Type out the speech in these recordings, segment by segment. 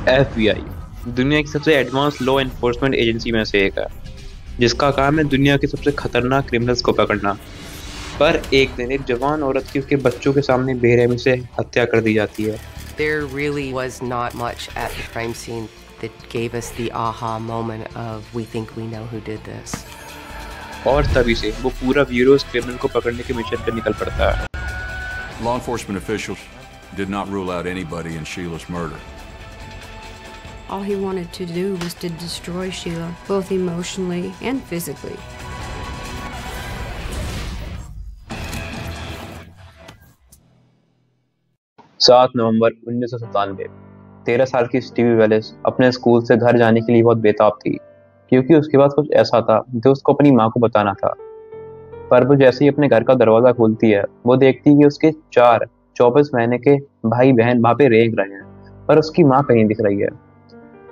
FBI दुनिया की सबसे एडवांस लॉ एनफोर्समेंट एजेंसी में से एक है, जिसका काम है दुनिया के सबसे खतरनाक क्रिमिनल्स को पकड़ना। पर एक दिन एक जवान औरत की उसके बच्चों के सामने बेरहमी से हत्या कर दी जाती है। There really was not much at the crime scene that gave us the aha moment of we think we know who did this. और तभी से वो पूरा ब्यूरो उस क्रिमिनल को पकड़ने के मिशन पर निकल पड़ता है। Law enforcement officials did not rule out anybody in Sheila's murder. All he wanted to do was to destroy Sheila, both emotionally and physically. सात नवंबर 1997। 13 साल की स्टीवी वेलिस अपने स्कूल से घर जाने के लिए बहुत बेताब थी, क्योंकि उसके पास कुछ ऐसा था जो उसको अपनी माँ को बताना था। पर वो जैसे ही अपने घर का दरवाजा खोलती है, वो देखती है कि उसके 24 महीने के भाई बहन वहां पे रेंग रहे हैं, पर उसकी माँ कहीं दिख रही है।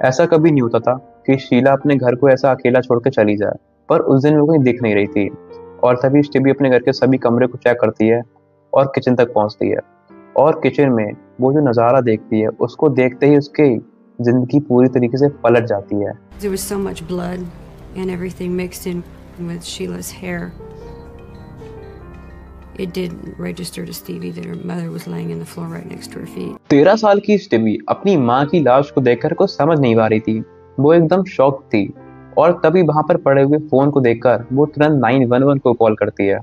ऐसा कभी नहीं होता था कि शीला अपने घर को ऐसा अकेला छोड़ के चली जाए, पर उस दिन वो कहीं दिख नहीं रही थी। और तभी स्टीवी अपने घर के सभी कमरे को चेक करती है और किचन तक पहुंचती है। और किचन में वो जो नज़ारा देखती है, उसको देखते ही उसकी जिंदगी पूरी तरीके से पलट जाती है। There was so much blood and everything mixed in with Sheila's hair. It didn't register to Stevie that her mother was laying in the floor right next to her feet. 13 साल की स्टीवी अपनी माँ की लाश को देखकर कुछ समझ नहीं पा रही थी। वो एकदम शॉक थी और तभी वहां पर पड़े हुए फोन को देखकर वो तुरंत 911 को कॉल करती है।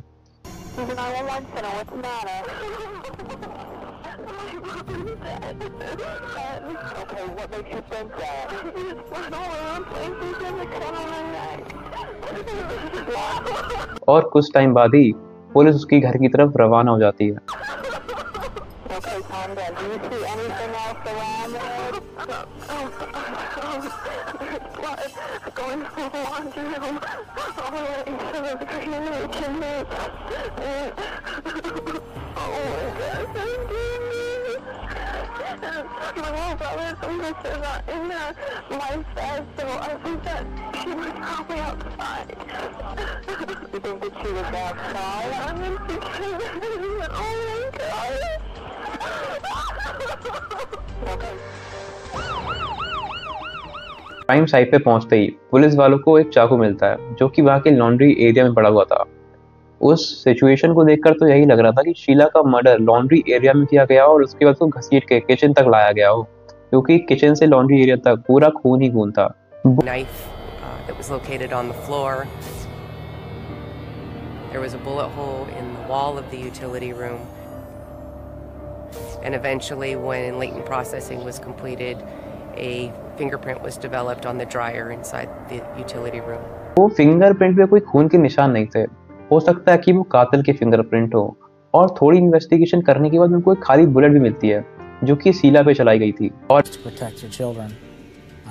और कुछ टाइम बाद ही पुलिस उसकी घर की तरफ रवाना हो जाती है। My little brothers and sisters are in there. Life says so. I think that she was probably outside. You think that she was outside? I'm in the oh my God. Okay. Crime site पे पहुंचते ही police वालों को एक चाकू मिलता है, जो कि वहां के लॉन्ड्री एरिया में पड़ा हुआ था। उस सिचुएशन को देखकर तो यही लग रहा था कि शीला का मर्डर लॉन्ड्री एरिया में किया गया और उसके बाद उसको घसीट के किचन तक लाया गया हो, क्योंकि किचन से लॉन्ड्री एरिया तक पूरा खून ही खून था। Knife that was located on the floor. There was a bullet hole in the wall of the utility room. And eventually, when latent processing was completed, a fingerprint was developed on the dryer inside the utility room. वो fingerprint पे कोई खून के निशान नहीं थे। हो सकता है कि वो कातिल के फिंगरप्रिंट हो। और थोड़ी इन्वेस्टिगेशन करने के बाद उनको एक खाली बुलेट भी मिलती है, जो कि शीला पे चलाई गई थी। और protect her children.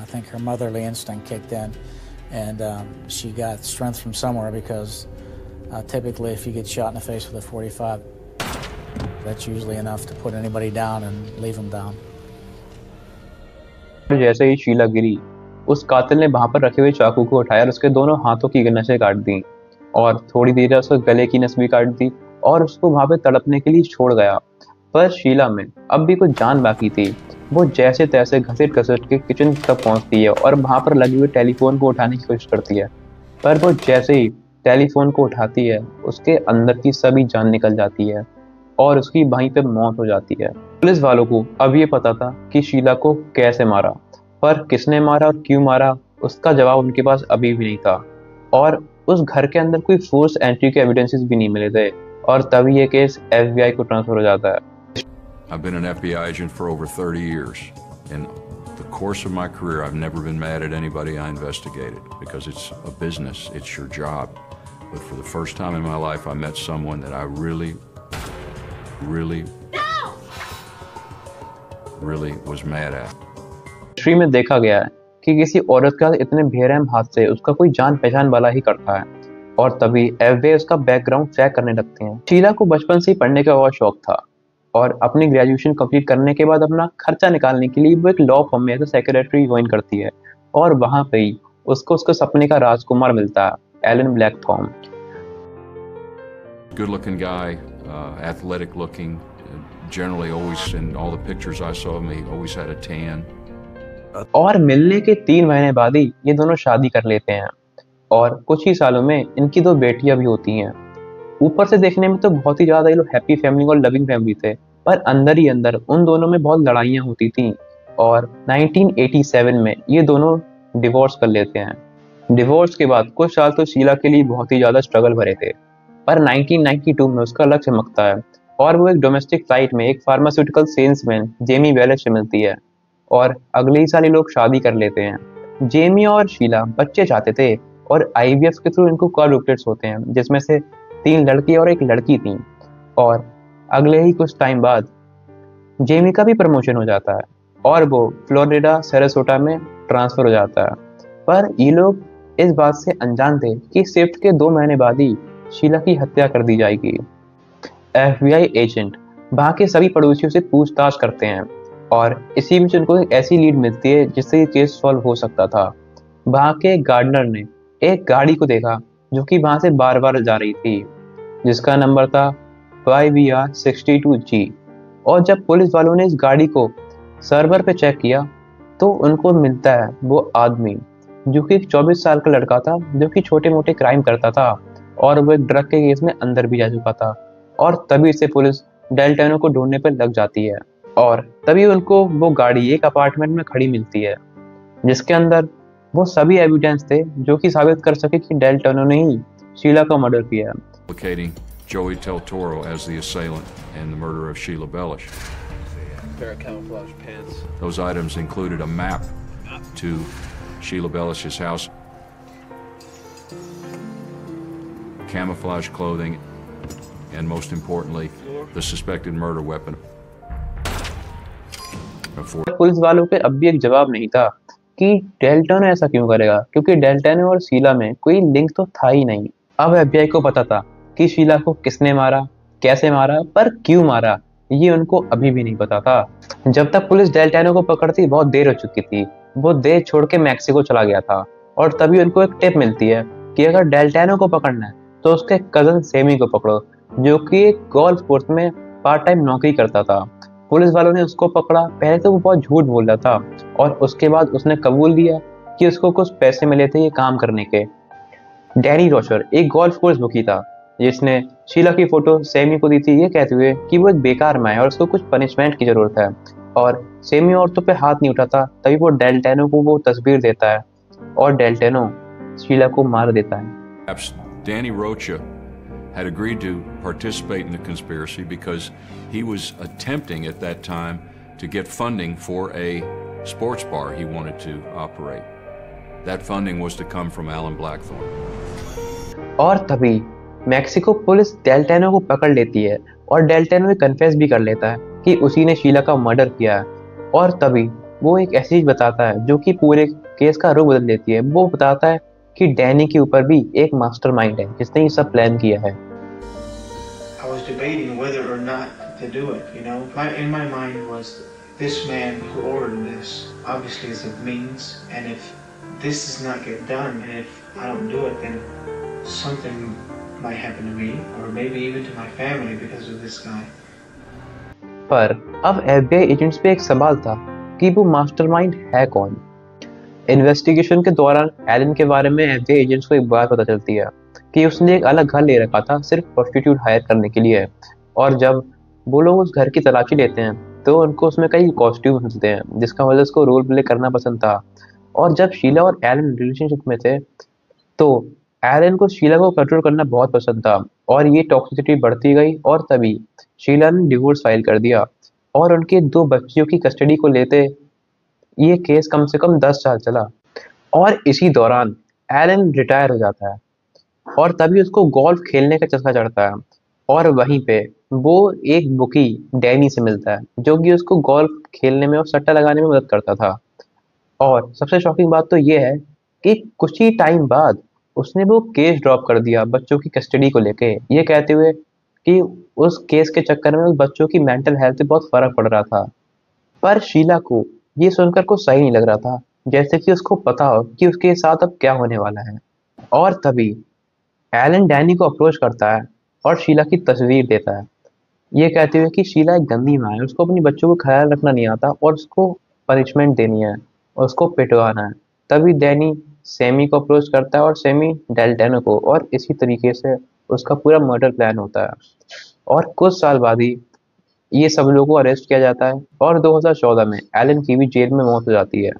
I think her motherly instinct kicked in, and she got strength from somewhere because typically, if you get shot in the face with a .45, that's usually enough to put anybody down and leave them down. जैसे ही शीला गिरी, उस कातिल ने वहां पर रखे हुए चाकू को उठाया और उसके दोनों हाथों की नसें काट दी और थोड़ी देर उसके गले की नस भी काट दी और उसको वहां पे तड़पने के लिए छोड़ गया। पर शीला में अब भी कुछ जान बाकी थी। वो जैसे तैसे घसीट घसीट के किचन तक पहुंचती है और वहां पर लगे हुए टेलीफोन को उठाने की कोशिश करती है। पर वो जैसे ही टेलीफोन को उठाती है, उसके अंदर की सभी जान निकल जाती है और उसकी वहीं पे मौत हो जाती है। पुलिस वालों को अब ये पता था कि शीला को कैसे मारा, पर किसने मारा और क्यों मारा, उसका जवाब उनके पास अभी भी नहीं था। और उस घर के अंदर कोई फोर्स एंट्री के एविडेंसेस भी नहीं मिले थे और तभी ये केस FBI को ट्रांसफर हो जाता है। I've been an FBI agent for over 30 years. In the course of my career, I've never been mad at anybody I investigated because it's a business, it's your job. But for the first time in my life, I met someone that I really was mad at. History में देखा गया है कि किसी औरत का इतने बेरहम हादसे उसका कोई जान पहचान वाला ही करता है और तभी FBI उसका बैकग्राउंड चेक करने लगते हैं। शीला को बचपन से ही पढ़ने का बहुत शौक था और अपनी ग्रेजुएशन कंप्लीट करने के बाद अपना खर्चा निकालने के लिए वो एक लॉ फर्म में एज सेक्रेटरी ज्वाइन करती है और वहां पे ही उसको उसके सपने का राजकुमार मिलता है, Alan Blackthorn. Good looking guy, athletic looking, generally always in all the pictures I saw of him, he always had a tan. और मिलने के 3 महीने बाद ही ये दोनों शादी कर लेते हैं और कुछ ही सालों में इनकी 2 बेटियां भी होती हैं। ऊपर से देखने में तो बहुत ही ज़्यादा ये लोग हैप्पी फैमिली और लविंग फैमिली थे, पर अंदर ही अंदर उन दोनों में बहुत लड़ाइयाँ होती थीं और 1987 में ये दोनों डिवोर्स कर लेते हैं। डिवोर्स के बाद कुछ साल तो शीला के लिए बहुत ही ज़्यादा स्ट्रगल भरे थे, पर 1992 में उसका लक चमकता है और वो एक डोमेस्टिक फ्लाइट में एक फार्मास्यूटिकल सेल्समैन जेमी वेलेस से मिलती है और अगले ही साल ये लोग शादी कर लेते हैं। जेमी और शीला बच्चे चाहते थे और आईवीएफ के थ्रू इनको क्वाड्रुप्लेट्स होते हैं, जिसमें से 3 लड़के और 1 लड़की थी। और अगले ही कुछ टाइम बाद जेमी का भी प्रमोशन हो जाता है और वो फ्लोरिडा सैराटोगा में ट्रांसफर हो जाता है। पर ये लोग इस बात से अनजान थे कि शिफ्ट के 2 महीने बाद ही शीला की हत्या कर दी जाएगी। एफबीआई एजेंट वहाँ के सभी पड़ोसियों से पूछताछ करते हैं और इसी बीच उनको एक ऐसी लीड मिलती है जिससे ये केस सॉल्व हो सकता था। वहाँ के गार्डनर ने एक गाड़ी को देखा जो कि वहाँ से बार बार जा रही थी, जिसका नंबर था 5VR62G। और जब पुलिस वालों ने इस गाड़ी को सर्वर पे चेक किया तो उनको मिलता है वो आदमी जो कि एक 24 साल का लड़का था जो कि छोटे मोटे क्राइम करता था और वो एक ड्रग के केस में अंदर भी जा चुका था। और तभी से पुलिस डेल्टानो को ढूंढने पर लग जाती है और तभी उनको वो गाड़ी एक अपार्टमेंट में खड़ी मिलती है जिसके अंदर वो सभी एविडेंस थे जो कि साबित कर सके कि डेल्टानो ने ही शीला का मर्डर किया है। Implicating Joey Del Toro as the assailant in the murder of Sheila Bellish. Pair of camouflage pants. Those items included a map to Sheila Bellish's house, camouflage clothing, and most importantly, the suspected murder weapon. Police वालों के अब भी एक जवाब नहीं था कि डेल्टानो ऐसा क्यों करेगा, क्योंकि डेल्टानो और शीला में कोई लिंक तो था ही नहीं। अब एफबीआई को पता था कि शीला को किसने मारा, कैसे मारा, पर क्यों मारा, ये उनको अभी भी नहीं पता था। जब तक पुलिस डेल्टानो को पकड़ती बहुत देर हो चुकी थी। वो देश छोड़ के मैक्सिको चला गया था और तभी उनको एक टिप मिलती है कि अगर डेल्टानो को पकड़ना है तो उसके कजन सेमी को पकड़ो, जो कि एक गोल्फ कोर्स में पार्ट टाइम नौकरी करता था। पुलिस वालों ने उसको पकड़ा। पहले तो वो बहुत झूठ बोल रहा था और उसके बाद उसने कबूल किया कि उसको कुछ पैसे मिले थे ये काम करने के। डैनी रोचर एक गोल्फ कोर्स बुकी था जिसने शीला की फोटो सेमी को दी थी, ये कहते हुए कि वो एक बेकार माँ है और उसको कुछ पनिशमेंट की जरूरत है। और सेमी औरतों पे हाथ नहीं उठाता। तभी वो डेल्टानो को वो तस्वीर देता है और डेल्टानो शीला को मार देता है। Danny Rocha had agreed to participate in the conspiracy because he was attempting at that time to get funding for a sports bar he wanted to operate. That funding was to come from Alan Blackthorne. और तभी Mexico police डेल्टानो को पकड़ लेती है और डेल्टानो confess भी कर लेता है कि उसी ने शीला का मर्डर किया है। और तभी वो एक ऐसी चीज बताता है जो कि पूरे केस का रुख बदल देती है। वो बताता है कि डैनी के ऊपर भी एक मास्टरमाइंड है जिसने ये सब प्लान किया है। I was debating whether or not to do it, you know. In my mind was this man who ordered this obviously is a means, and if this does not get done, and if I don't do it, then something might happen to me, or maybe even to my family because of this guy. पर अब FBI agents पे एक सवाल था कि वो mastermind है कौन। इन्वेस्टिगेशन के दौरान एलन के बारे में एफबीआई एजेंट्स को एक बात पता चलती है कि उसने एक अलग घर ले रखा था सिर्फ प्रोस्टिट्यूट हायर करने के लिए। और जब वो लोग उस घर की तलाशी लेते हैं तो उनको उसमें कई कॉस्ट्यूम मिलते हैं जिसका वजह उसको रोल प्ले करना पसंद था। और जब शीला और एलन रिलेशनशिप में थे तो एलन को शीला को कंट्रोल करना बहुत पसंद था और ये टॉक्सिसिटी बढ़ती गई और तभी शीला ने डिवोर्स फाइल कर दिया और उनके 2 बच्चियों की कस्टडी को लेते ये केस कम से कम 10 साल चला। और इसी दौरान एलन रिटायर हो जाता है और तभी उसको गोल्फ खेलने का चस्का चढ़ता है और वहीं पे वो एक बुकी डैनी से मिलता है जो कि उसको गोल्फ खेलने में और सट्टा लगाने में मदद करता था। और सबसे शॉकिंग बात तो ये है कि कुछ ही टाइम बाद उसने वो केस ड्रॉप कर दिया बच्चों की कस्टडी को लेके, ये कहते हुए कि उस केस के चक्कर में उस बच्चों की मेंटल हेल्थ पे बहुत फर्क पड़ रहा था। पर शीला को ये सुनकर कुछ सही नहीं लग रहा था, जैसे कि उसको पता हो कि उसके साथ अब क्या होने वाला है। और तभी एलन डैनी को अप्रोच करता है और शीला की तस्वीर देता है, ये कहते हुए कि शीला एक गंदी माँ है, उसको अपनी बच्चों को ख्याल रखना नहीं आता और उसको पनिशमेंट देनी है उसको पिटवाना है। तभी डैनी सैमी को अप्रोच करता है और सैमी डेल्टेनो को, और इसी तरीके से उसका पूरा मर्डर प्लान होता है। और कुछ साल बाद ही ये सब लोगों को अरेस्ट किया जाता है और 2014 में एलन की भी जेल में मौत हो जाती है।